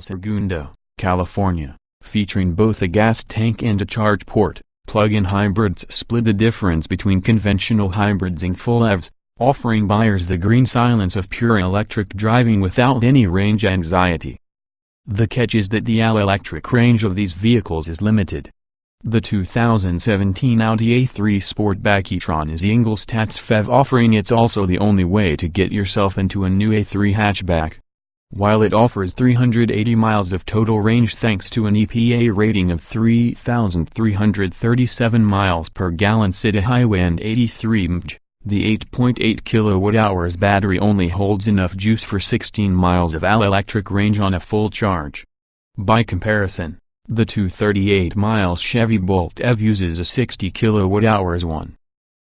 Segundo, California, featuring both a gas tank and a charge port. Plug-in hybrids split the difference between conventional hybrids and full EVs, offering buyers the green silence of pure electric driving without any range anxiety. The catch is that the all-electric range of these vehicles is limited. The 2017 Audi A3 Sportback e-tron is Ingolstadt's FEV offering. It's also the only way to get yourself into a new A3 hatchback. While it offers 380 miles of total range thanks to an EPA rating of 3,337 miles per gallon city highway and 83 mph, the 8.8 kWh battery only holds enough juice for 16 miles of all-electric range on a full charge. By comparison, the 238-mile Chevy Bolt EV uses a 60 kWh one.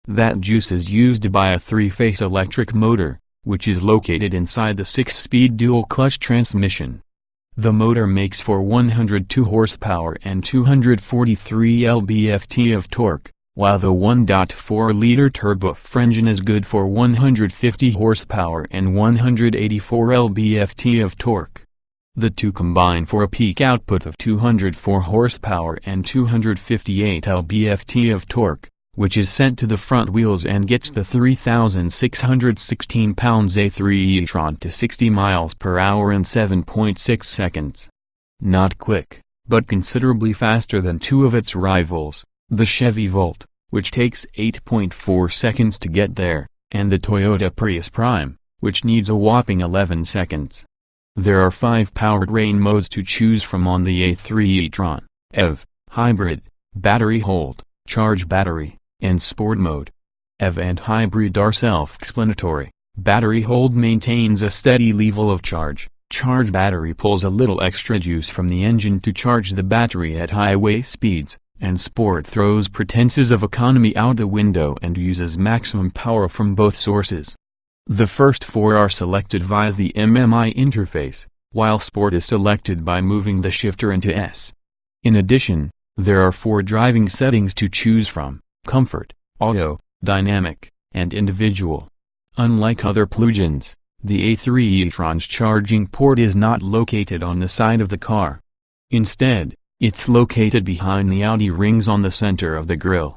That juice is used by a three-phase electric motor, which is located inside the 6-speed dual-clutch transmission. The motor makes for 102 horsepower and 243 lb-ft of torque, while the 1.4-liter turbo engine is good for 150 horsepower and 184 lb-ft of torque. The two combine for a peak output of 204 horsepower and 258 lb-ft of torque, which is sent to the front wheels and gets the 3,616 pounds A3 e-tron to 60 miles per hour in 7.6 seconds. Not quick, but considerably faster than two of its rivals, the Chevy Volt, which takes 8.4 seconds to get there, and the Toyota Prius Prime, which needs a whopping 11 seconds. There are 5 powertrain modes to choose from on the A3 e-tron: EV, Hybrid, Battery Hold, Charge Battery, and Sport mode. EV and Hybrid are self-explanatory. Battery Hold maintains a steady level of charge. Charge Battery pulls a little extra juice from the engine to charge the battery at highway speeds, and Sport throws pretenses of economy out the window and uses maximum power from both sources. The first 4 are selected via the MMI interface, while Sport is selected by moving the shifter into S. In addition, there are 4 driving settings to choose from: Comfort, Auto, Dynamic, and Individual. Unlike other plug-ins, the A3 e-tron's charging port is not located on the side of the car. Instead, it's located behind the Audi rings on the center of the grille.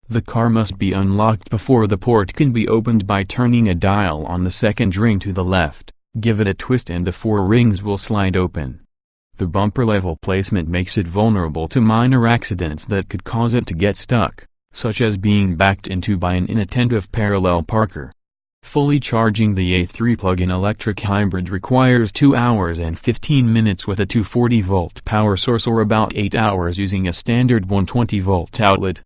The car must be unlocked before the port can be opened by turning a dial on the second ring to the left, give it a twist and the 4 rings will slide open. The bumper level placement makes it vulnerable to minor accidents that could cause it to get stuck, such as being backed into by an inattentive parallel parker. Fully charging the A3 plug-in electric hybrid requires 2 hours and 15 minutes with a 240-volt power source, or about 8 hours using a standard 120-volt outlet.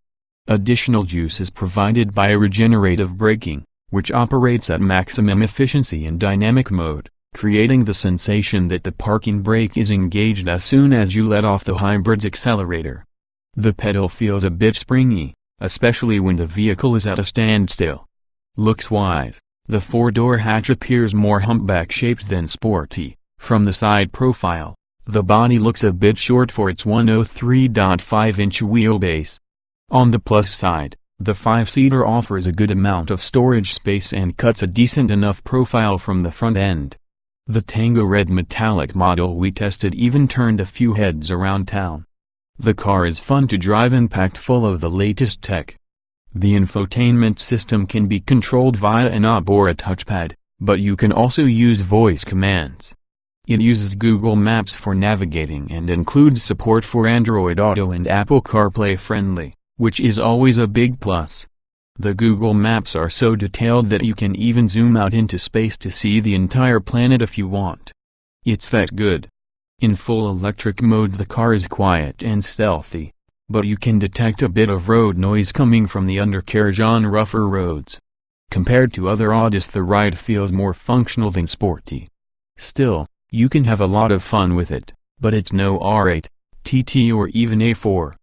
Additional juice is provided by regenerative braking, which operates at maximum efficiency in dynamic mode, creating the sensation that the parking brake is engaged as soon as you let off the hybrid's accelerator. The pedal feels a bit springy, especially when the vehicle is at a standstill. Looks-wise, the 4-door hatch appears more humpback-shaped than sporty. From the side profile, the body looks a bit short for its 103.5-inch wheelbase. On the plus side, the 5-seater offers a good amount of storage space and cuts a decent enough profile from the front end. The Tango Red metallic model we tested even turned a few heads around town. The car is fun to drive and packed full of the latest tech. The infotainment system can be controlled via a knob or a touchpad, but you can also use voice commands. It uses Google Maps for navigating and includes support for Android Auto and Apple CarPlay friendly, which is always a big plus. The Google Maps are so detailed that you can even zoom out into space to see the entire planet if you want. It's that good. In full electric mode the car is quiet and stealthy, but you can detect a bit of road noise coming from the undercarriage on rougher roads. Compared to other Audis, the ride feels more functional than sporty. Still, you can have a lot of fun with it, but it's no R8, TT or even A4.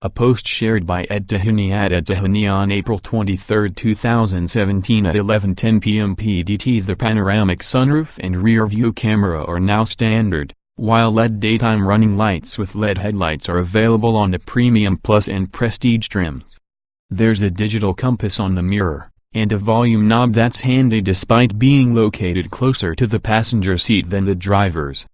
A post shared by Ed Tahani at Ed Tahani on April 23, 2017 at 11:10 p.m. PDT. The panoramic sunroof and rear-view camera are now standard, while LED daytime running lights with LED headlights are available on the Premium Plus and Prestige trims. There's a digital compass on the mirror, and a volume knob that's handy despite being located closer to the passenger seat than the driver's.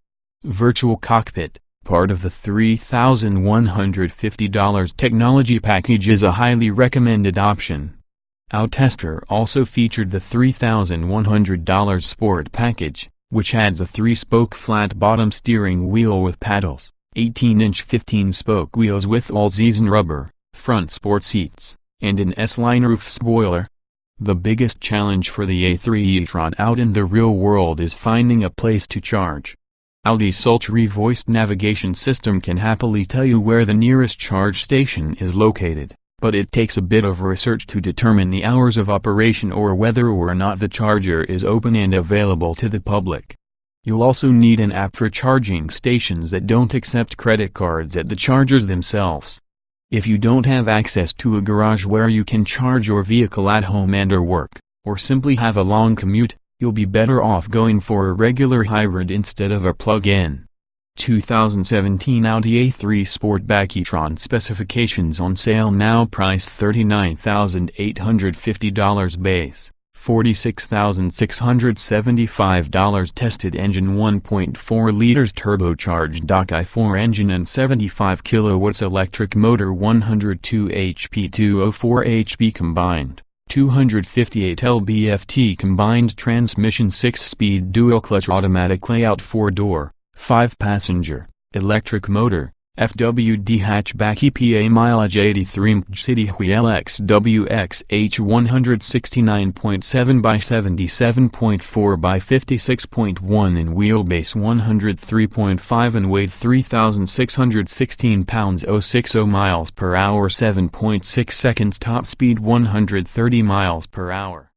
Virtual cockpit, part of the $3,150 technology package, is a highly recommended option. Our tester also featured the $3,100 sport package, which adds a 3-spoke flat-bottom steering wheel with paddles, 18-inch 15-spoke wheels with all-season rubber, front sport seats, and an S-line roof spoiler. The biggest challenge for the A3 e-tron out in the real world is finding a place to charge. Audi's sultry voiced navigation system can happily tell you where the nearest charge station is located, but it takes a bit of research to determine the hours of operation or whether or not the charger is open and available to the public. You'll also need an app for charging stations that don't accept credit cards at the chargers themselves. If you don't have access to a garage where you can charge your vehicle at home and/or work, or simply have a long commute, you'll be better off going for a regular hybrid instead of a plug-in. 2017 Audi A3 Sportback e-tron specifications on sale now, priced $39,850 base, $46,675 tested engine, 1.4 liters turbocharged i4 engine and 75 kilowatts electric motor, 102 HP 204 HP combined, 258 lb-ft combined transmission, 6-speed dual-clutch automatic layout, 4-door, 5-passenger, electric motor, FWD hatchback, EPA mileage 83 mph, city wheel XWXH 169.7 by 77.4 by 56.1 in wheelbase, 103.5 and weight 3,616 pounds, 060 miles per hour, 7.6 seconds, top speed 130 miles per hour.